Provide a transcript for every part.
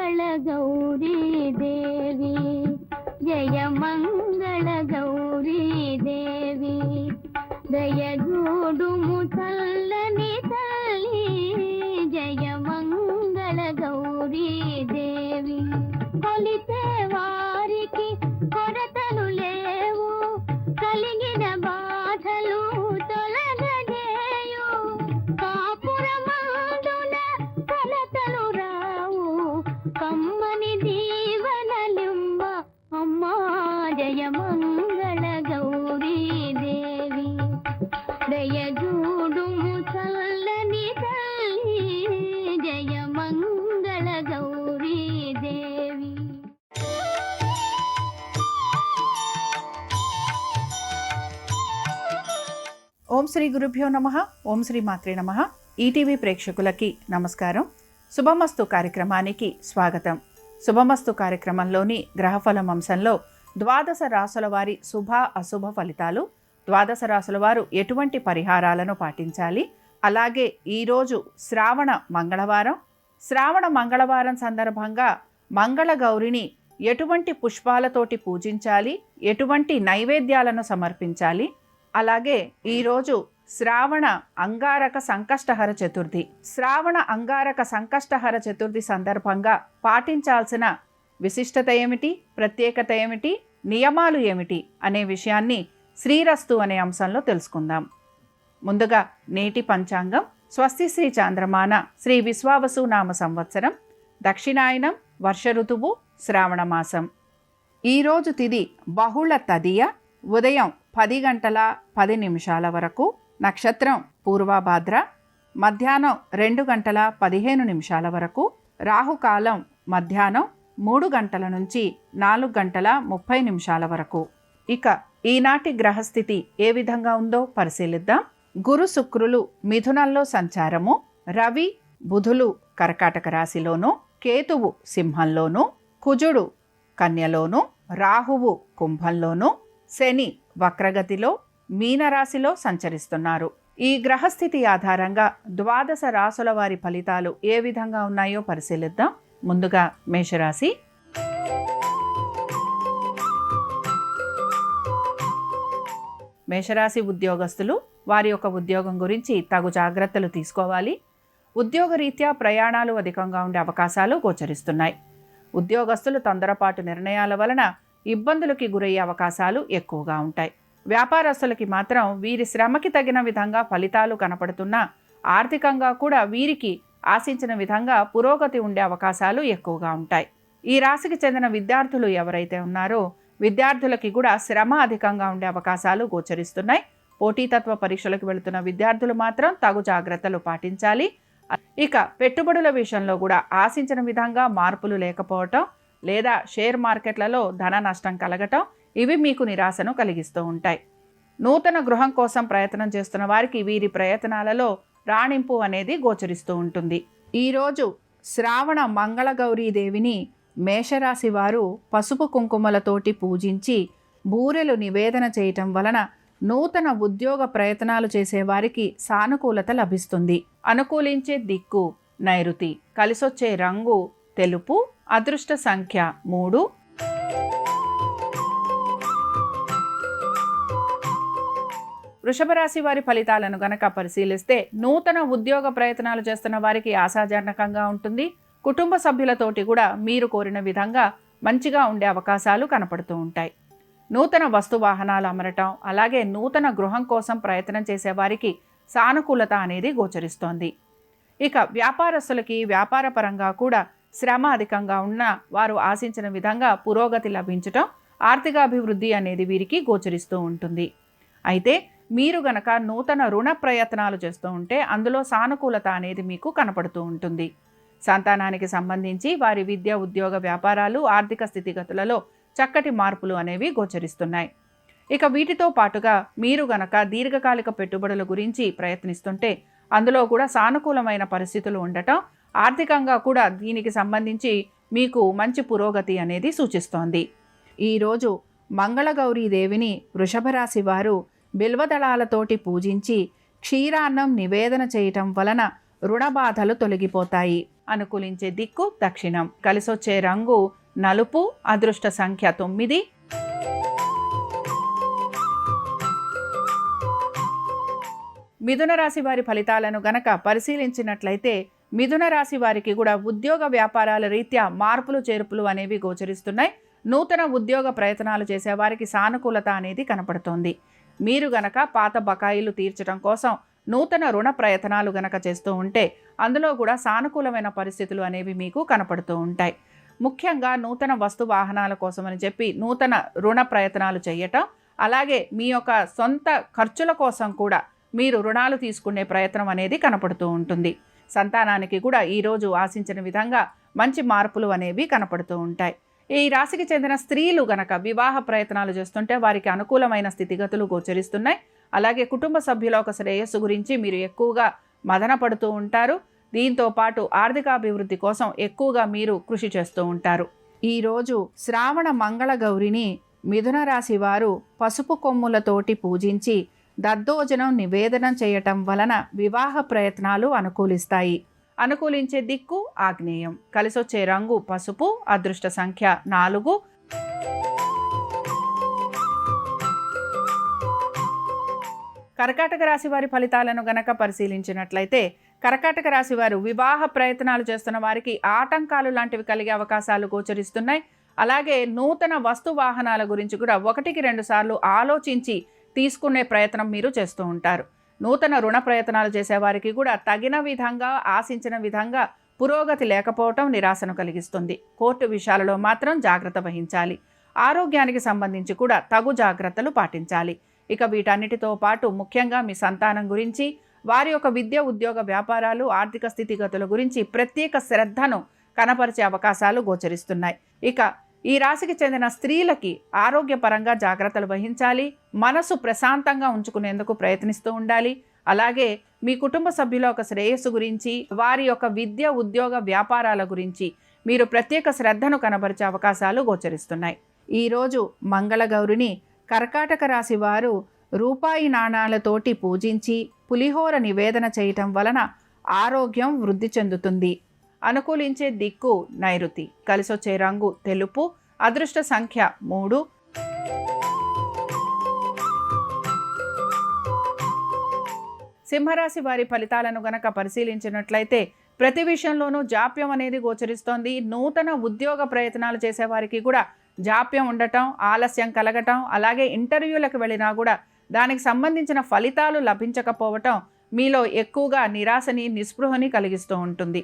गौरी देवी जय मंगल गौरी देवी दयजूडुमु चल्లని తల్లి जय मंगल गौरी देवी కొలితే వారికి కొరతలు లేవు కలిగిన బాధలు తొలగజేయు కాపురమందున కలతలు రావు కమ్మని దీవనలింబ అమ్మా జయ మంగళ గౌరీ దేవి దయజూడుము చల్లని తల్లి జయ మంగళ గౌరీ దేవి. ఓం శ్రీ గురుభ్యో నమః. ఓం శ్రీ మాత్రే నమః. ఈటీవీ ప్రేక్షకులకి నమస్కారం. శుభమస్తు కార్యక్రమానికి స్వాగతం. శుభమస్తు కార్యక్రమంలోని గ్రహఫలం అంశంలో ద్వాదశ రాసుల వారి శుభ అశుభ ఫలితాలు, ద్వాదశ రాసుల వారు ఎటువంటి పరిహారాలను పాటించాలి, అలాగే ఈరోజు శ్రావణ మంగళవారం సందర్భంగా మంగళ గౌరిని ఎటువంటి పుష్పాలతోటి పూజించాలి, ఎటువంటి నైవేద్యాలను సమర్పించాలి, అలాగే ఈరోజు శ్రావణ అంగారక సంకష్టహర చతుర్థి సందర్భంగా పాటించాల్సిన విశిష్టత ఏమిటి, ప్రత్యేకత ఏమిటి, నియమాలు ఏమిటి అనే విషయాన్ని శ్రీరస్తు అనే అంశంలో తెలుసుకుందాం. ముందుగా నేటి పంచాంగం. స్వస్తి శ్రీ చాంద్రమాన శ్రీ విశ్వావసు నామ సంవత్సరం, దక్షిణాయనం, వర్ష ఋతువు, శ్రావణ మాసం. ఈరోజు తిథి బహుళ తదియ, ఉదయం 10 గంటల 10 నిమిషాల వరకు. నక్షత్రం పూర్వభాద్ర, మధ్యాహ్నం 2 గంటల 15 నిమిషాల వరకు. రాహుకాలం మధ్యాహ్నం 3 గంటల నుంచి 4 గంటల 30 నిమిషాల వరకు. ఇక ఈనాటి గ్రహస్థితి ఏ విధంగా ఉందో పరిశీలిద్దాం. గురు శుక్రులు మిథునంలో సంచారము, రవి బుధులు కర్కాటక రాశిలోను, కేతువు సింహంలోను, కుజుడు కన్యలోను, రాహువు కుంభంలోను, శని వక్రగతిలో మీనరాశిలో సంచరిస్తున్నారు. ఈ గ్రహస్థితి ఆధారంగా ద్వాదశ రాసుల వారి ఫలితాలు ఏ విధంగా ఉన్నాయో పరిశీలిద్దాం. ముందుగా మేషరాశి. మేషరాశి ఉద్యోగస్తులు వారి యొక్క ఉద్యోగం గురించి తగు జాగ్రత్తలు తీసుకోవాలి. ఉద్యోగరీత్యా ప్రయాణాలు అధికంగా ఉండే అవకాశాలు గోచరిస్తున్నాయి. ఉద్యోగస్తులు తొందరపాటు నిర్ణయాల వలన ఇబ్బందులకి గురయ్యే అవకాశాలు ఎక్కువగా ఉంటాయి. వ్యాపారస్తులకి మాత్రం వీరి శ్రమకి తగిన విధంగా ఫలితాలు కనపడుతున్నా ఆర్థికంగా కూడా వీరికి ఆశించిన విధంగా పురోగతి ఉండే అవకాశాలు ఎక్కువగా ఉంటాయి. ఈ రాశికి చెందిన విద్యార్థులు ఎవరైతే ఉన్నారో విద్యార్థులకి కూడా శ్రమ అధికంగా ఉండే అవకాశాలు గోచరిస్తున్నాయి. పోటీతత్వ పరీక్షలకు వెళుతున్న విద్యార్థులు మాత్రం తగు జాగ్రత్తలు పాటించాలి. ఇక పెట్టుబడుల విషయంలో కూడా ఆశించిన విధంగా మార్పులు లేకపోవటం, లేదా షేర్ మార్కెట్లలో ధన నష్టం కలగటం, ఇవి మీకు నిరాశను కలిగిస్తూ ఉంటాయి. నూతన గృహం కోసం ప్రయత్నం చేస్తున్న వారికి వీరి ప్రయత్నాలలో రాణింపు అనేది గోచరిస్తూ ఉంటుంది. ఈరోజు శ్రావణ మంగళ గౌరీ దేవిని మేషరాశి వారు పసుపు కుంకుమలతోటి పూజించి బూరెలు నివేదన చేయటం వలన నూతన ఉద్యోగ ప్రయత్నాలు చేసేవారికి సానుకూలత లభిస్తుంది. అనుకూలించే దిక్కు నైరుతి, కలిసొచ్చే రంగు తెలుపు, అదృష్ట సంఖ్య 3. వృషభ రాశి వారి ఫలితాలను గనక పరిశీలిస్తే నూతన ఉద్యోగ ప్రయత్నాలు చేస్తున్న వారికి ఆశాజనకంగా ఉంటుంది. కుటుంబ సభ్యులతోటి కూడా మీరు కోరిన విధంగా మంచిగా ఉండే అవకాశాలు కనపడుతూ ఉంటాయి. నూతన వస్తు వాహనాలు అమరటం, అలాగే నూతన గృహం కోసం ప్రయత్నం చేసేవారికి సానుకూలత అనేది గోచరిస్తోంది. ఇక వ్యాపారస్తులకి వ్యాపార పరంగా కూడా శ్రమ అధికంగా ఉన్న వారు ఆశించిన విధంగా పురోగతి లభించటం, ఆర్థిక అభివృద్ధి అనేది వీరికి గోచరిస్తూ ఉంటుంది. అయితే మీరు గనక నూతన రుణ ప్రయత్నాలు చేస్తూ ఉంటే అందులో సానుకూలత అనేది మీకు కనపడుతూ ఉంటుంది. సంతానానికి సంబంధించి వారి విద్య, ఉద్యోగ, వ్యాపారాలు, ఆర్థిక స్థితిగతులలో చక్కటి మార్పులు అనేవి గోచరిస్తున్నాయి. ఇక వీటితో పాటుగా మీరు గనక దీర్ఘకాలిక పెట్టుబడుల గురించి ప్రయత్నిస్తుంటే అందులో కూడా సానుకూలమైన పరిస్థితులు ఉండటం, ఆర్థికంగా కూడా దీనికి సంబంధించి మీకు మంచి పురోగతి అనేది సూచిస్తోంది. ఈరోజు మంగళగౌరీ దేవిని వృషభ రాశి వారు బిల్వదళాలతోటి పూజించి క్షీరాన్నం నివేదన చేయటం వలన రుణబాధలు తొలగిపోతాయి. అనుకూలించే దిక్కు దక్షిణం. కలిసొచ్చే రంగు నలుపు. అదృష్ట సంఖ్య 9. మిథున రాశి వారి ఫలితాలను గనక పరిశీలించినట్లయితే మిథున రాశి వారికి కూడా ఉద్యోగ వ్యాపారాల రీత్యా మార్పులు చేర్పులు అనేవి గోచరిస్తున్నాయి. నూతన ఉద్యోగ ప్రయత్నాలు చేసేవారికి సానుకూలత అనేది కనపడుతోంది. మీరు గనక పాత బకాయిలు తీర్చడం కోసం నూతన రుణ ప్రయత్నాలు గనక చేస్తూ ఉంటే అందులో కూడా సానుకూలమైన పరిస్థితులు అనేవి మీకు కనపడుతూ ఉంటాయి. ముఖ్యంగా నూతన వస్తు వాహనాల కోసమని చెప్పి నూతన రుణ ప్రయత్నాలు చేయటం, అలాగే మీ యొక్క సొంత ఖర్చుల కోసం కూడా మీరు రుణాలు తీసుకునే ప్రయత్నం అనేది కనపడుతూ ఉంటుంది. సంతానానికి కూడా ఈరోజు ఆశించిన విధంగా మంచి మార్పులు అనేవి కనపడుతూ ఉంటాయి. ఈ రాశికి చెందిన స్త్రీలు గనక వివాహ ప్రయత్నాలు చేస్తుంటే వారికి అనుకూలమైన స్థితిగతులు గోచరిస్తున్నాయి. అలాగే కుటుంబ సభ్యుల ఒక శ్రేయస్సు గురించి మీరు ఎక్కువగా మదన పడుతూ ఉంటారు. దీంతో పాటు ఆర్థికాభివృద్ధి కోసం ఎక్కువగా మీరు కృషి చేస్తూ ఉంటారు. ఈరోజు శ్రావణ మంగళ గౌరిని మిథున రాశి వారు పసుపు కొమ్ములతోటి పూజించి దద్దోజనం నివేదనం చేయటం వలన వివాహ ప్రయత్నాలు అనుకూలిస్తాయి. అనుకూలించే దిక్కు ఆగ్నేయం. కలిసొచ్చే రంగు పసుపు. అదృష్ట సంఖ్య 4. కర్కాటక రాశి వారి ఫలితాలను గనక పరిశీలించినట్లయితే కర్కాటక రాశి వారు వివాహ ప్రయత్నాలు చేస్తున్న వారికి ఆటంకాలు లాంటివి కలిగే అవకాశాలు గోచరిస్తున్నాయి. అలాగే నూతన వస్తు వాహనాల గురించి కూడా 1-2 సార్లు ఆలోచించి తీసుకునే ప్రయత్నం మీరు చేస్తూ ఉంటారు. నూతన రుణ ప్రయత్నాలు చేసేవారికి కూడా తగిన విధంగా ఆశించిన విధంగా పురోగతి లేకపోవటం నిరాశను కలిగిస్తుంది. కోర్టు విషయాలలో మాత్రం జాగ్రత్త వహించాలి. ఆరోగ్యానికి సంబంధించి కూడా తగు జాగ్రత్తలు పాటించాలి. ఇక వీటన్నిటితో పాటు ముఖ్యంగా మీ సంతానం గురించి, వారి యొక్క విద్య, ఉద్యోగ, వ్యాపారాలు, ఆర్థిక స్థితిగతుల గురించి ప్రత్యేక శ్రద్ధను కనపరిచే అవకాశాలు గోచరిస్తున్నాయి. ఇక ఈ రాశికి చెందిన స్త్రీలకి ఆరోగ్యపరంగా జాగ్రత్తలు వహించాలి. మనసు ప్రశాంతంగా ఉంచుకునేందుకు ప్రయత్నిస్తూ ఉండాలి. అలాగే మీ కుటుంబ సభ్యుల ఒక శ్రేయస్సు గురించి, వారి యొక్క విద్య, ఉద్యోగ, వ్యాపారాల గురించి మీరు ప్రత్యేక శ్రద్ధను కనబరిచే అవకాశాలు గోచరిస్తున్నాయి. ఈరోజు మంగళగౌరిని కర్కాటక రాశి వారు రూపాయి నాణాలతోటి పూజించి పులిహోర నివేదన చేయటం వలన ఆరోగ్యం వృద్ధి చెందుతుంది. అనుకూలించే దిక్కు నైరుతి. కలిసొచ్చే రంగు తెలుపు. అదృష్ట సంఖ్య 3. సింహరాశి వారి ఫలితాలను గనక పరిశీలించినట్లయితే ప్రతి విషయంలోనూ జాప్యం అనేది గోచరిస్తోంది. నూతన ఉద్యోగ ప్రయత్నాలు చేసేవారికి కూడా జాప్యం ఉండటం, ఆలస్యం కలగటం, అలాగే ఇంటర్వ్యూలకు వెళ్ళినా కూడా దానికి సంబంధించిన ఫలితాలు లభించకపోవటం మీలో ఎక్కువగా నిరాశని, నిస్పృహని కలిగిస్తూ ఉంటుంది.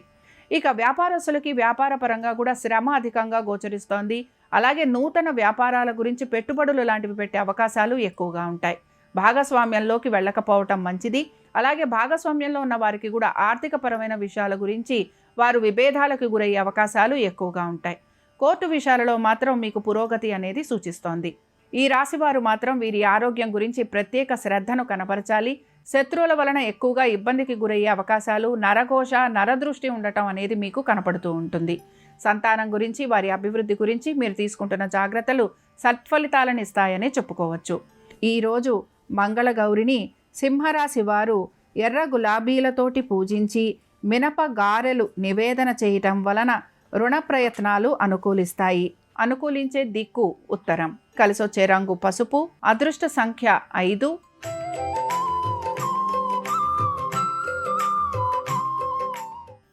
ఇక వ్యాపారస్తులకి వ్యాపార పరంగా కూడా శ్రమ అధికంగా గోచరిస్తోంది. అలాగే నూతన వ్యాపారాల గురించి పెట్టుబడులు లాంటివి పెట్టే అవకాశాలు ఎక్కువగా ఉంటాయి. భాగస్వామ్యంలోకి వెళ్ళకపోవటం మంచిది. అలాగే భాగస్వామ్యంలో ఉన్న వారికి కూడా ఆర్థికపరమైన విషయాల గురించి వారు విభేదాలకు గురయ్యే అవకాశాలు ఎక్కువగా ఉంటాయి. కోర్టు విషయాలలో మాత్రం మీకు పురోగతి అనేది సూచిస్తోంది. ఈ రాశివారు మాత్రం వీరి ఆరోగ్యం గురించి ప్రత్యేక శ్రద్ధను కనపరచాలి. శత్రువుల వలన ఎక్కువగా ఇబ్బందికి గురయ్యే అవకాశాలు, నరఘోష, నరదృష్టి ఉండటం అనేది మీకు కనపడుతూ ఉంటుంది. సంతానం గురించి, వారి అభివృద్ధి గురించి మీరు తీసుకుంటున్న జాగ్రత్తలు సత్ఫలితాలను ఇస్తాయని చెప్పుకోవచ్చు. ఈరోజు మంగళగౌరిని సింహరాశి వారు ఎర్ర గులాబీలతోటి పూజించి మినప గారెలు నివేదన చేయటం వలన రుణ ప్రయత్నాలు అనుకూలిస్తాయి. అనుకూలించే దిక్కు ఉత్తరం. కలిసొచ్చే రంగు పసుపు. అదృష్ట సంఖ్య 5.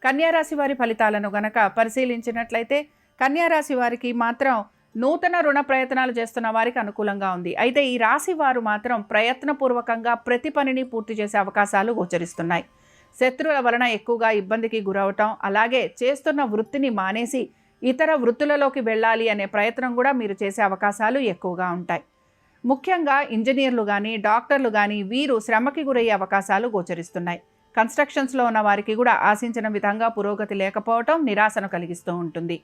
కన్యారాశి వారి ఫలితాలను గనక పరిశీలించినట్లయితే కన్యారాశి వారికి మాత్రం నూతన రుణ ప్రయత్నాలు చేస్తున్న వారికి అనుకూలంగా ఉంది. అయితే ఈ రాశి వారు మాత్రం ప్రయత్నపూర్వకంగా ప్రతి పనిని పూర్తి చేసే అవకాశాలు గోచరిస్తున్నాయి. శత్రువుల వలన ఎక్కువగా ఇబ్బందికి గురవటం, అలాగే చేస్తున్న వృత్తిని మానేసి ఇతర వృత్తులలోకి వెళ్ళాలి అనే ప్రయత్నం కూడా మీరు చేసే అవకాశాలు ఎక్కువగా ఉంటాయి. ముఖ్యంగా ఇంజనీర్లు కానీ, డాక్టర్లు కానీ వీరు శ్రమకి గురయ్యే అవకాశాలు గోచరిస్తున్నాయి. కన్స్ట్రక్షన్స్లో ఉన్న వారికి కూడా ఆశించిన విధంగా పురోగతి లేకపోవటం నిరాశను కలిగిస్తూ ఉంటుంది.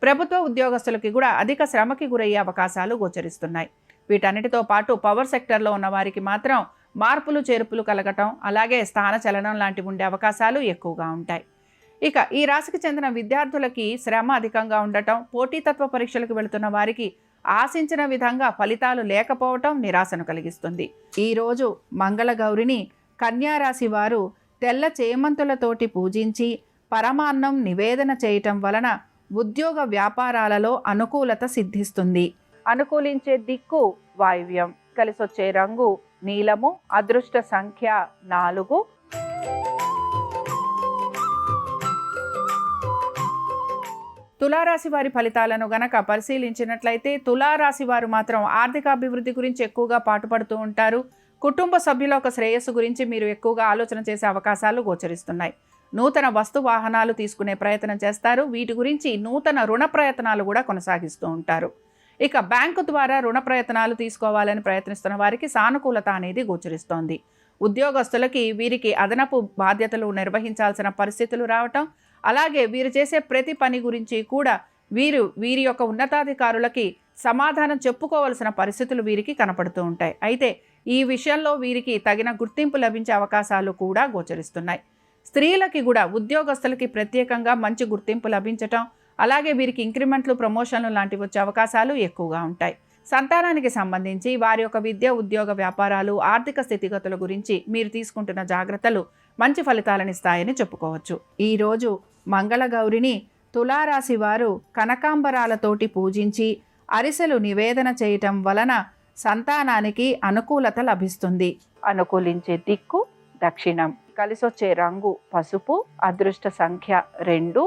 ప్రభుత్వ ఉద్యోగస్తులకి కూడా అధిక శ్రమకి గురయ్యే అవకాశాలు గోచరిస్తున్నాయి. వీటన్నిటితో పాటు పవర్ సెక్టర్లో ఉన్న వారికి మాత్రం మార్పులు చేర్పులు కలగటం, అలాగే స్థాన చలనం లాంటివి ఉండే అవకాశాలు ఎక్కువగా ఉంటాయి. ఇక ఈ రాశికి చెందిన విద్యార్థులకి శ్రమ అధికంగా ఉండటం, పోటీతత్వ పరీక్షలకు వెళుతున్న వారికి ఆశించిన విధంగా ఫలితాలు లేకపోవటం నిరాశను కలిగిస్తుంది. ఈరోజు మంగళగౌరిని కన్యారాశి వారు తెల్ల చేమంతులతోటి పూజించి పరమాన్నం నివేదన చేయటం వలన ఉద్యోగ వ్యాపారాలలో అనుకూలత సిద్ధిస్తుంది. అనుకూలించే దిక్కు వాయువ్యం. కలిసొచ్చే రంగు నీలము. అదృష్ట సంఖ్య 4. తులారాశి వారి ఫలితాలను గనక పరిశీలించినట్లయితే తులారాశి వారు మాత్రం ఆర్థికాభివృద్ధి గురించి ఎక్కువగా పాటుపడుతూ ఉంటారు. కుటుంబ సభ్యుల ఒక శ్రేయస్సు గురించి మీరు ఎక్కువగా ఆలోచన చేసే అవకాశాలు గోచరిస్తున్నాయి. నూతన వస్తు వాహనాలు తీసుకునే ప్రయత్నం చేస్తారు. వీటి గురించి నూతన రుణ ప్రయత్నాలు కూడా కొనసాగిస్తూ ఉంటారు. ఇక బ్యాంకు ద్వారా రుణ ప్రయత్నాలు తీసుకోవాలని ప్రయత్నిస్తున్న వారికి సానుకూలత అనేది గోచరిస్తోంది. ఉద్యోగస్తులకి వీరికి అదనపు బాధ్యతలు నిర్వహించాల్సిన పరిస్థితులు రావటం, అలాగే వీరు చేసే ప్రతి పని గురించి కూడా వీరి యొక్క ఉన్నతాధికారులకి సమాధానం చెప్పుకోవాల్సిన పరిస్థితులు వీరికి కనపడుతూ ఉంటాయి. అయితే ఈ విషయంలో వీరికి తగిన గుర్తింపు లభించే అవకాశాలు కూడా గోచరిస్తున్నాయి. స్త్రీలకి కూడా ఉద్యోగస్తులకి ప్రత్యేకంగా మంచి గుర్తింపు లభించటం, అలాగే వీరికి ఇంక్రిమెంట్లు, ప్రమోషన్లు లాంటివి వచ్చే అవకాశాలు ఎక్కువగా ఉంటాయి. సంతానానికి సంబంధించి వారి యొక్క విద్య, ఉద్యోగ, వ్యాపారాలు, ఆర్థిక స్థితిగతుల గురించి మీరు తీసుకుంటున్న జాగ్రత్తలు మంచి ఫలితాలను ఇస్తాయని చెప్పుకోవచ్చు. ఈరోజు మంగళగౌరిని తులారాశి వారు కనకాంబరాలతోటి పూజించి అరిసెలు నివేదన చేయటం వలన సంతానానికి అనుకూలత లభిస్తుంది. అనుకూలించే దిక్కు దక్షిణం. కలిసొచ్చే రంగు పసుపు. అదృష్ట సంఖ్య 2.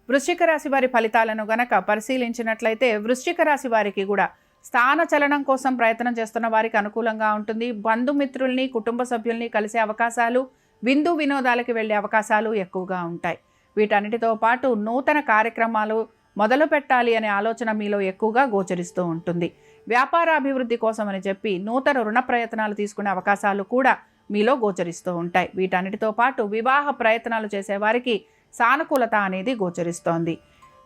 వృశ్చిక రాశి వారి ఫలితాలను గనక పరిశీలించినట్లయితే వృశ్చిక రాశి వారికి కూడా స్థాన చలనం కోసం ప్రయత్నం చేస్తున్న వారికి అనుకూలంగా ఉంటుంది. బంధుమిత్రుల్ని, కుటుంబ సభ్యుల్ని కలిసే అవకాశాలు, విందు వినోదాలకి వెళ్ళే అవకాశాలు ఎక్కువగా ఉంటాయి. వీటన్నిటితో పాటు నూతన కార్యక్రమాలు మొదలు పెట్టాలి అనే ఆలోచన మీలో ఎక్కువగా గోచరిస్తూ ఉంటుంది. వ్యాపార అభివృద్ధి కోసం అని చెప్పి నూతన రుణ ప్రయత్నాలు తీసుకునే అవకాశాలు కూడా మీలో గోచరిస్తూ ఉంటాయి. వీటన్నిటితో పాటు వివాహ ప్రయత్నాలు చేసేవారికి సానుకూలత అనేది గోచరిస్తోంది.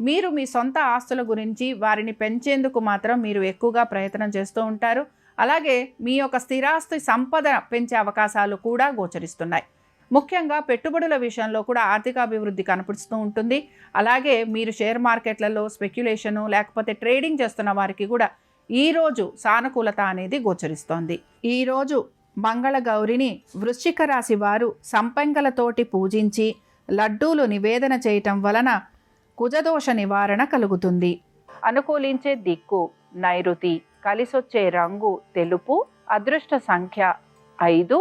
మీరు మీ సొంత ఆస్తుల గురించి వారిని పెంచేందుకు మాత్రం మీరు ఎక్కువగా ప్రయత్నం చేస్తూ ఉంటారు. అలాగే మీ యొక్క స్థిరాస్తి సంపద పెంచే అవకాశాలు కూడా గోచరిస్తున్నాయి. ముఖ్యంగా పెట్టుబడుల విషయంలో కూడా ఆర్థికాభివృద్ధి కనపడుతూ ఉంటుంది. అలాగే మీరు షేర్ మార్కెట్లలో స్పెక్యులేషను లేకపోతే ట్రేడింగ్ చేస్తున్న వారికి కూడా ఈరోజు సానుకూలత అనేది గోచరిస్తోంది. ఈరోజు మంగళగౌరిని వృశ్చిక రాశి వారు సంపెంగలతోటి పూజించి లడ్డూలు నివేదన చేయటం వలన కుజదోష నివారణ కలుగుతుంది. అనుకూలించే దిక్కు నైరుతి. కలిసొచ్చే రంగు తెలుపు. అదృష్ట సంఖ్య 5.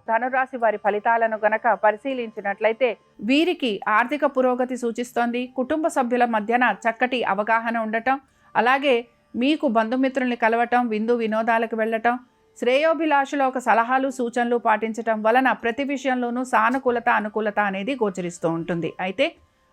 ధనురాశి వారి ఫలితాలను గనక పరిశీలించినట్లయితే వీరికి ఆర్థిక పురోగతి సూచిస్తోంది. కుటుంబ సభ్యుల మధ్యన చక్కటి అవగాహన ఉండటం, అలాగే మీకు బంధుమిత్రుల్ని కలవటం, విందు వినోదాలకు వెళ్ళటం, శ్రేయోభిలాషుల ఒక సలహాలు, సూచనలు పాటించటం వలన ప్రతి విషయంలోనూ సానుకూలత, అనుకూలత అనేది గోచరిస్తూ ఉంటుంది. అయితే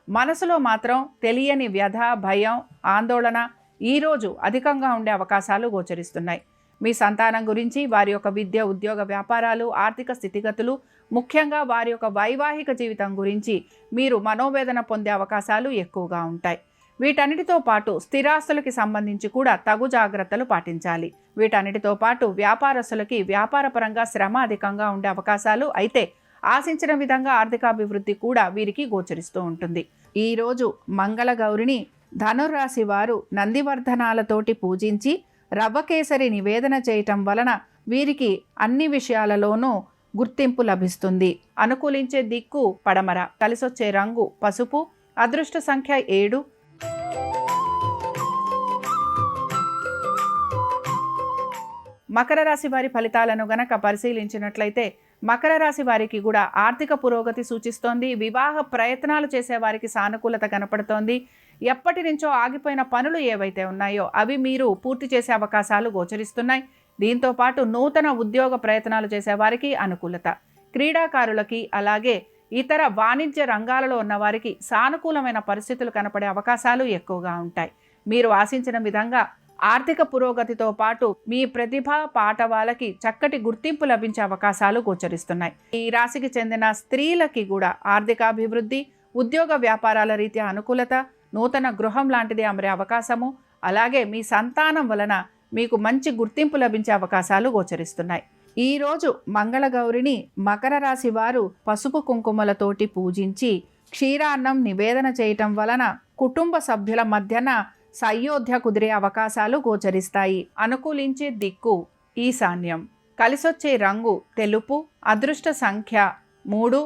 మనసులో మాత్రం తెలియని వ్యధ, భయం, ఆందోళన ఈరోజు అధికంగా ఉండే అవకాశాలు గోచరిస్తున్నాయి. మీ సంతానం గురించి, వారి యొక్క విద్య, ఉద్యోగ, వ్యాపారాలు, ఆర్థిక స్థితిగతులు, ముఖ్యంగా వారి యొక్క వైవాహిక జీవితం గురించి మీరు మనోవేదన పొందే అవకాశాలు ఎక్కువగా ఉంటాయి. వీటన్నిటితో పాటు స్థిరాస్తులకి సంబంధించి కూడా తగు జాగ్రత్తలు పాటించాలి. వీటన్నిటితో పాటు వ్యాపారస్తులకి వ్యాపారపరంగా శ్రమ అధికంగా ఉండే అవకాశాలు, అయితే ఆశించిన విధంగా ఆర్థికాభివృద్ధి కూడా వీరికి గోచరిస్తూ ఉంటుంది. ఈరోజు మంగళగౌరిని ధనుర్రాశి వారు నందివర్ధనాలతోటి పూజించి రవ్వకేసరి నివేదన చేయటం వలన వీరికి అన్ని విషయాలలోనూ గుర్తింపు లభిస్తుంది. అనుకూలించే దిక్కు పడమర. కలిసొచ్చే రంగు పసుపు. అదృష్ట సంఖ్య 7. మకర రాశి వారి ఫలితాలను గనక పరిశీలించినట్లయితే మకర రాశి వారికి కూడా ఆర్థిక పురోగతి సూచిస్తోంది. వివాహ ప్రయత్నాలు చేసే వారికి సానుకూలత కనపడుతోంది. ఎప్పటి నుంచో ఆగిపోయిన పనులు ఏవైతే ఉన్నాయో అవి మీరు పూర్తి చేసే అవకాశాలు గోచరిస్తున్నాయి. దీంతో పాటు నూతన ఉద్యోగ ప్రయత్నాలు చేసే వారికి అనుకూలత, క్రీడాకారులకి, అలాగే ఇతర వాణిజ్య రంగాలలో ఉన్న వారికి సానుకూలమైన పరిస్థితులు కనపడే అవకాశాలు ఎక్కువగా ఉంటాయి. మీరు ఆశించిన విధంగా ఆర్థిక పురోగతితో పాటు మీ ప్రతిభ, పాటవాలకి చక్కటి గుర్తింపు లభించే అవకాశాలు గోచరిస్తున్నాయి. ఈ రాశికి చెందిన స్త్రీలకి కూడా ఆర్థికాభివృద్ధి, ఉద్యోగ వ్యాపారాల రీత్యా అనుకూలత, నూతన గృహం లాంటిది అమరే అవకాశము, అలాగే మీ సంతానం వలన మీకు మంచి గుర్తింపు లభించే అవకాశాలు గోచరిస్తున్నాయి. ఈరోజు మంగళగౌరిని మకర రాశి వారు పసుపు కుంకుమలతోటి పూజించి క్షీరాన్నం నివేదన చేయటం వలన కుటుంబ సభ్యుల మధ్యన సయోధ్య కుదిరే అవకాశాలు గోచరిస్తాయి. అనుకూలించే దిక్కు ఈశాన్యం. కలిసొచ్చే రంగు తెలుపు. అదృష్ట సంఖ్య 3.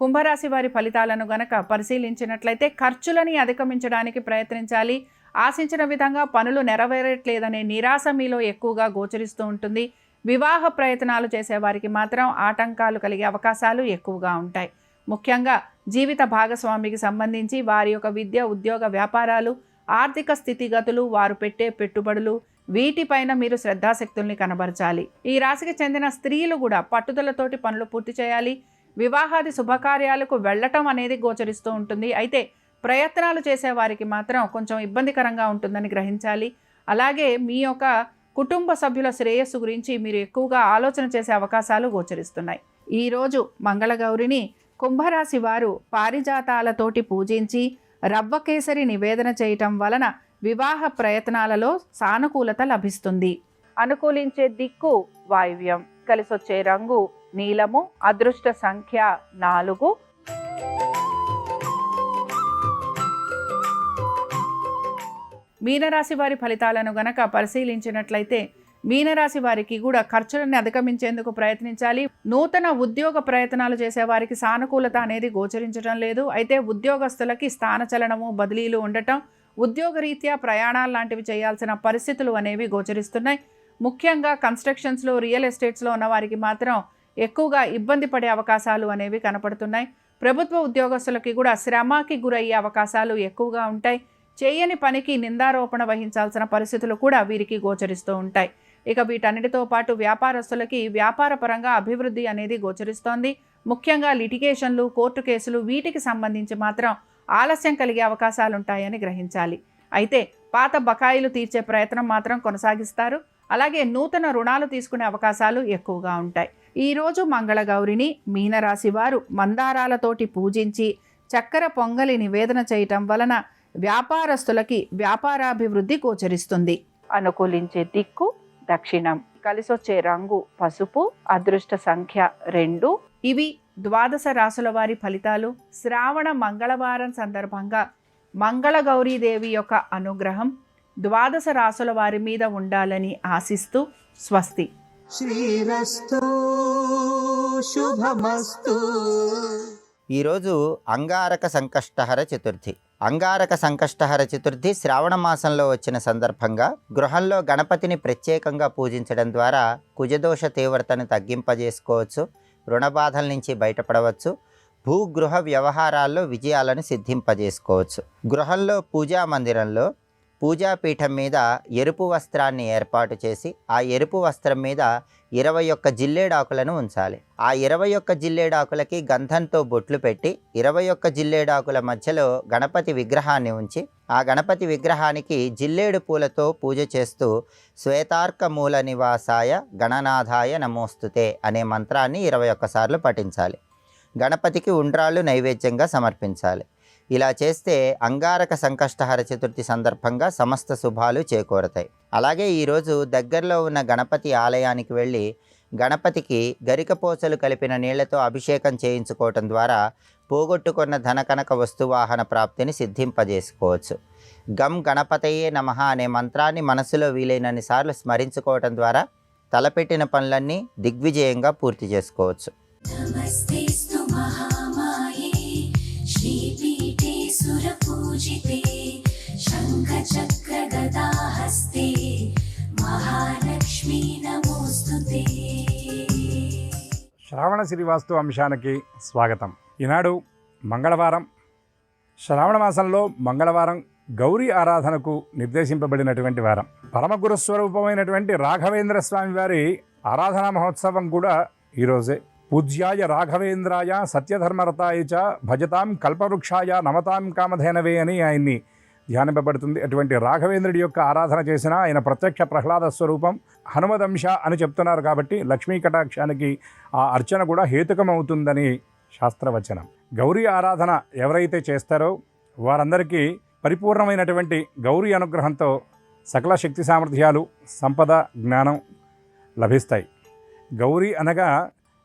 కుంభరాశి వారి ఫలితాలను గనక పరిశీలించినట్లయితే ఖర్చులని అధిగమించడానికి ప్రయత్నించాలి. ఆశించిన విధంగా పనులు నెరవేరట్లేదనే నిరాశ మీలో ఎక్కువగా గోచరిస్తూ ఉంటుంది. వివాహ ప్రయత్నాలు చేసేవారికి మాత్రం ఆటంకాలు కలిగే అవకాశాలు ఎక్కువగా ఉంటాయి. ముఖ్యంగా జీవిత భాగస్వామికి సంబంధించి వారి యొక్క విద్య, ఉద్యోగ, వ్యాపారాలు, ఆర్థిక స్థితిగతులు, వారు పెట్టే పెట్టుబడులు, వీటిపైన మీరు శ్రద్ధాశక్తుల్ని కనబరచాలి. ఈ రాశికి చెందిన స్త్రీలు కూడా పట్టుదలతోటి పనులు పూర్తి చేయాలి. వివాహాది శుభకార్యాలకు వెళ్ళటం అనేది గోచరిస్తూ ఉంటుంది. అయితే ప్రయత్నాలు చేసేవారికి మాత్రం కొంచెం ఇబ్బందికరంగా ఉంటుందని గ్రహించాలి. అలాగే మీ యొక్క కుటుంబ సభ్యుల శ్రేయస్సు గురించి మీరు ఎక్కువగా ఆలోచన చేసే అవకాశాలు గోచరిస్తున్నాయి. ఈరోజు మంగళగౌరిని కుంభరాశి వారు పారిజాతాలతోటి పూజించి రవ్వకేసరి నివేదన చేయటం వలన వివాహ ప్రయత్నాలలో సానుకూలత లభిస్తుంది. అనుకూలించే దిక్కు వాయువ్యం. కలిసొచ్చే రంగు నీలము. అదృష్ట సంఖ్య 4. మీనరాశి వారి ఫలితాలను గనక పరిశీలించినట్లయితే మీనరాశి వారికి కూడా ఖర్చులను అధిగమించేందుకు ప్రయత్నించాలి. నూతన ఉద్యోగ ప్రయత్నాలు చేసే వారికి సానుకూలత అనేది గోచరించడం లేదు. అయితే ఉద్యోగస్తులకి స్థానచలనము, బదిలీలు ఉండటం, ఉద్యోగరీత్యా ప్రయాణాలు లాంటివి చేయాల్సిన పరిస్థితులు అనేవి గోచరిస్తున్నాయి. ముఖ్యంగా కన్స్ట్రక్షన్స్లో, రియల్ ఎస్టేట్స్లో ఉన్న వారికి మాత్రం ఎక్కువగా ఇబ్బంది పడే అవకాశాలు అనేవి కనపడుతున్నాయి. ప్రభుత్వ ఉద్యోగస్తులకి కూడా శ్రమకి గురయ్యే అవకాశాలు ఎక్కువగా ఉంటాయి. చేయని పనికి నిందారోపణ వహించాల్సిన పరిస్థితులు కూడా వీరికి గోచరిస్తూ ఉంటాయి. ఇక వీటన్నిటితో పాటు వ్యాపారస్తులకి వ్యాపార పరంగా అభివృద్ధి అనేది గోచరిస్తోంది. ముఖ్యంగా లిటిగేషన్లు, కోర్టు కేసులు, వీటికి సంబంధించి మాత్రం ఆలస్యం కలిగే అవకాశాలుంటాయని గ్రహించాలి. అయితే పాత బకాయిలు తీర్చే ప్రయత్నం మాత్రం కొనసాగిస్తారు. అలాగే నూతన రుణాలు తీసుకునే అవకాశాలు ఎక్కువగా ఉంటాయి. ఈరోజు మంగళగౌరిని మీనరాశి వారు మందారాలతోటి పూజించి చక్కెర పొంగలి నివేదన చేయటం వలన వ్యాపారస్తులకి వ్యాపారాభివృద్ధి గోచరిస్తుంది. అనుకూలించే దిక్కు దక్షిణం. కలిసొచ్చే రంగు పసుపు. అదృష్ట సంఖ్య 2. ఇవి ద్వాదశ రాశుల వారి ఫలితాలు. శ్రావణ మంగళవారం సందర్భంగా మంగళగౌరీదేవి యొక్క అనుగ్రహం ద్వాదశ రాశుల వారి మీద ఉండాలని ఆశిస్తూ స్వస్తి. శ్రీరస్తు శుభమస్తు. ఈరోజు అంగారక సంకష్టహర చతుర్థి. అంగారక సంకష్టహర చతుర్థి శ్రావణ మాసంలో వచ్చిన సందర్భంగా గృహంలో గణపతిని ప్రత్యేకంగా పూజించడం ద్వారా కుజదోష తీవ్రతను తగ్గింపజేసుకోవచ్చు, రుణబాధల నుంచి బయటపడవచ్చు, భూగృహ వ్యవహారాల్లో విజయాలను సిద్ధింపజేసుకోవచ్చు. గృహంలో పూజా మందిరంలో పూజాపీఠం మీద ఎరుపు వస్త్రాన్ని ఏర్పాటు చేసి ఆ ఎరుపు వస్త్రం మీద 21 జిల్లేడాకులను ఉంచాలి. ఆ 21 జిల్లేడాకులకి గంధంతో బొట్లు పెట్టి 21 జిల్లేడాకుల మధ్యలో గణపతి విగ్రహాన్ని ఉంచి ఆ గణపతి విగ్రహానికి జిల్లేడు పూలతో పూజ చేస్తూ శ్వేతార్క మూల నివాసాయ గణనాథాయ నమోస్తుతే అనే మంత్రాన్ని 21 సార్లు పఠించాలి. గణపతికి ఉండ్రాళ్ళు నైవేద్యంగా సమర్పించాలి. ఇలా చేస్తే అంగారక సంకష్టహర చతుర్థి సందర్భంగా సమస్త శుభాలు చేకూరతాయి. అలాగే ఈరోజు దగ్గరలో ఉన్న గణపతి ఆలయానికి వెళ్ళి గణపతికి గరికపోచలు కలిపిన నీళ్లతో అభిషేకం చేయించుకోవటం ద్వారా పోగొట్టుకున్న ధనకనక వస్తువాహన ప్రాప్తిని సిద్ధింపజేసుకోవచ్చు. గం గణపతయే నమః అనే మంత్రాన్ని మనసులో వీలైనన్ని సార్లు స్మరించుకోవటం ద్వారా తలపెట్టిన పనులన్నీ దిగ్విజయంగా పూర్తి చేసుకోవచ్చు. నమస్తేస్తు మహామాయే శ్రీపీఠే సురపూజితే శంఖచక్ర గదాహస్తే మహాలక్ష్మీ నమోస్తుతే. శ్రావణ శ్రీవాస్తు అంశానికి స్వాగతం. ఈనాడు మంగళవారం. శ్రావణ మాసంలో మంగళవారం గౌరీ ఆరాధనకు నిర్దేశింపబడినటువంటి వారం. పరమగురు స్వరూపమైనటువంటి రాఘవేంద్ర స్వామి వారి ఆరాధనా మహోత్సవం కూడా ఈరోజే. పూజ్యాయ రాఘవేంద్రాయ సత్యధర్మరతాయ చ భజతాం కల్పవృక్షాయ నమతాం కామధేనవే అని ఆయన్ని ధ్యానింపబడుతుంది. అటువంటి రాఘవేంద్రుడి యొక్క ఆరాధన చేసిన ఆయన ప్రత్యక్ష ప్రహ్లాద స్వరూపం హనుమదంశ అని చెప్తున్నారు. కాబట్టి లక్ష్మీ కటాక్షానికి ఆ అర్చన కూడా హేతుకమవుతుందని శాస్త్రవచనం. గౌరీ ఆరాధన ఎవరైతే చేస్తారో వారందరికీ పరిపూర్ణమైనటువంటి గౌరీ అనుగ్రహంతో సకల శక్తి సామర్థ్యాలు, సంపద, జ్ఞానం లభిస్తాయి. గౌరీ అనగా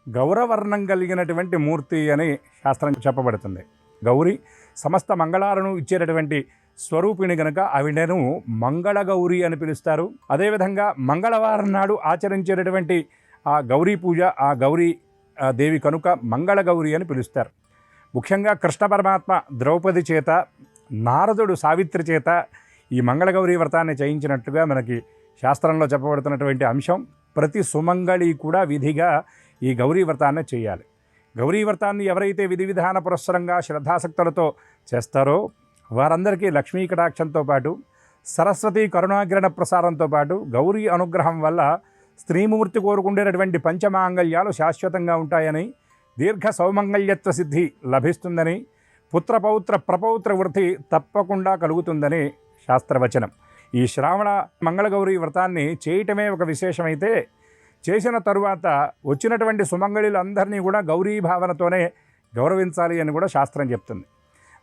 గౌరవర్ణం కలిగినటువంటి మూర్తి అని శాస్త్రం చెప్పబడుతుంది. గౌరి సమస్త మంగళాలను ఇచ్చేటటువంటి స్వరూపిణి గనక ఆవిడను మంగళగౌరి అని పిలుస్తారు. అదేవిధంగా మంగళవారం నాడు ఆచరించేటటువంటి ఆ గౌరీ పూజ, ఆ గౌరీ దేవి కనుక మంగళగౌరి అని పిలుస్తారు. ముఖ్యంగా కృష్ణ పరమాత్మ ద్రౌపది చేత, నారదుడు సావిత్రి చేత ఈ మంగళగౌరీ వ్రతాన్ని చేయించినట్లుగా మనకి శాస్త్రంలో చెప్పబడుతున్నటువంటి అంశం. ప్రతి సుమంగళి కూడా విధిగా ఈ గౌరీ వ్రతాన్ని చేయాలి. గౌరీ వ్రతాన్ని ఎవరైతే విధి విధాన పురస్సరంగా శ్రద్ధాసక్తులతో చేస్తారో వారందరికీ లక్ష్మీ కటాక్షంతో పాటు, సరస్వతి కరుణాకిరణ ప్రసారంతో పాటు, గౌరీ అనుగ్రహం వల్ల స్త్రీమూర్తి కోరుకుండేటటువంటి పంచమాంగళ్యాలు శాశ్వతంగా ఉంటాయని, దీర్ఘ సౌమంగళ్యత్వ సిద్ధి లభిస్తుందని, పుత్రపౌత్ర ప్రపౌత్ర వృద్ధి తప్పకుండా కలుగుతుందని శాస్త్రవచనం. ఈ శ్రావణ మంగళగౌరీ వ్రతాన్ని చేయటమే ఒక విశేషమైతే, చేసిన తరువాత వచ్చినటువంటి సుమంగళులందరినీ కూడా గౌరీ భావనతోనే గౌరవించాలి అని కూడా శాస్త్రం చెప్తుంది.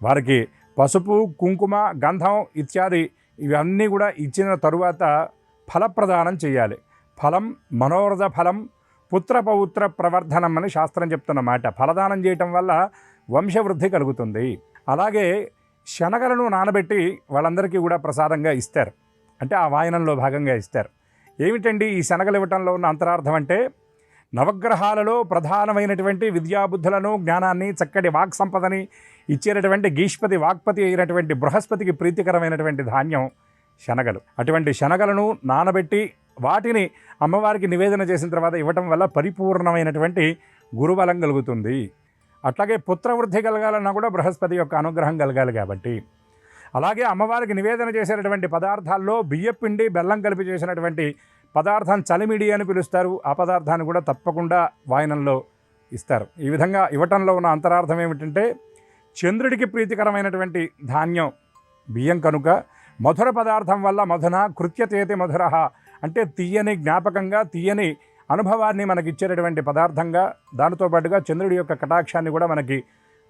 వారికి పసుపు, కుంకుమ, గంధం ఇత్యాది ఇవన్నీ కూడా ఇచ్చిన తరువాత ఫలప్రదానం చేయాలి. ఫలం మనోరథ ఫలం పుత్రపౌత్ర ప్రవర్ధనం అని శాస్త్రం చెప్తున్నమాట. ఫలదానం చేయటం వల్ల వంశవృద్ధి కలుగుతుంది. అలాగే శనగలను నానబెట్టి వాళ్ళందరికీ కూడా ప్రసాదంగా ఇస్తారు. అంటే ఆ వాయనంలో భాగంగా ఇస్తారు. ఏమిటండి ఈ శనగలు ఇవ్వటంలో ఉన్న అంతరార్థం అంటే, నవగ్రహాలలో ప్రధానమైనటువంటి విద్యాబుద్ధులను, జ్ఞానాన్ని, చక్కటి వాక్ సంపదని ఇచ్చేటటువంటి గీష్పతి వాక్పతి అయినటువంటి బృహస్పతికి ప్రీతికరమైనటువంటి ధాన్యం శనగలు. అటువంటి శనగలను నానబెట్టి వాటిని అమ్మవారికి నివేదన చేసిన తర్వాత ఇవ్వటం వల్ల పరిపూర్ణమైనటువంటి గురుబలం కలుగుతుంది. అట్లాగే పుత్రవృద్ధి కలగాలన్నా కూడా బృహస్పతి యొక్క అనుగ్రహం కలగాలి కాబట్టి. అలాగే అమ్మవారికి నివేదన చేసేటటువంటి పదార్థాల్లో బియ్యపిండి, బెల్లం కలిపి చేసినటువంటి పదార్థం చలిమిడి అని పిలుస్తారు. ఆ పదార్థాన్ని కూడా తప్పకుండా వాయనంలో ఇస్తారు. ఈ విధంగా ఇవ్వటంలో ఉన్న అంతరార్థం ఏమిటంటే, చంద్రుడికి ప్రీతికరమైనటువంటి ధాన్యం బియ్యం కనుక మధుర పదార్థం వల్ల మధున కృత్యతేతి మధుర అంటే తీయని జ్ఞాపకంగా, తీయని అనుభవాన్ని మనకి ఇచ్చేటటువంటి పదార్థంగా, దానితో పాటుగా చంద్రుడి యొక్క కటాక్షాన్ని కూడా మనకి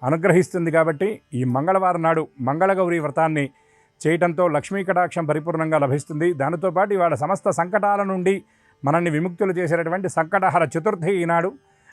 అనుగ్రహిస్తుంది. కాబట్టి ఈ మంగళవారం నాడు మంగళగౌరీ వ్రతాన్ని చేయటంతో లక్ష్మీ కటాక్షం పరిపూర్ణంగా లభిస్తుంది. దానితో పాటు ఇవాళ సమస్త సంకటాల నుండి మనల్ని విముక్తులు చేసేటటువంటి సంకటహర చతుర్థి ఈనాడు.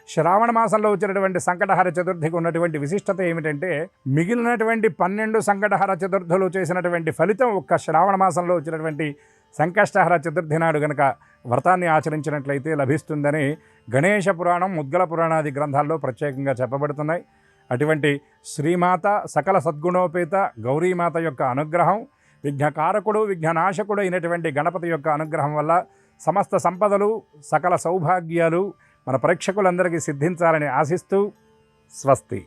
శ్రావణ మాసంలో వచ్చినటువంటి సంకటహర చతుర్థికి ఉన్నటువంటి విశిష్టత ఏమిటంటే, మిగిలినటువంటి 12 సంకటహర చతుర్థులు చేసినటువంటి ఫలితం ఒక్క శ్రావణ మాసంలో వచ్చినటువంటి సంకష్టహర చతుర్థి నాడు గనక వ్రతాన్ని ఆచరించినట్లయితే లభిస్తుందని గణేశ పురాణం, ముద్గల పురాణాది గ్రంథాల్లో ప్రత్యేకంగా చెప్పబడుతున్నాయి. అటువంటి శ్రీమాత సకల సద్గుణోపేత గౌరీమాత యొక్క అనుగ్రహం, విఘ్నకారకుడు విఘ్ననాశకుడు అయినటువంటి గణపతి యొక్క అనుగ్రహం వల్ల సమస్త సంపదలు, సకల సౌభాగ్యాలు మన ప్రేక్షకులందరికీ సిద్ధించాలని ఆశిస్తూ స్వస్తి.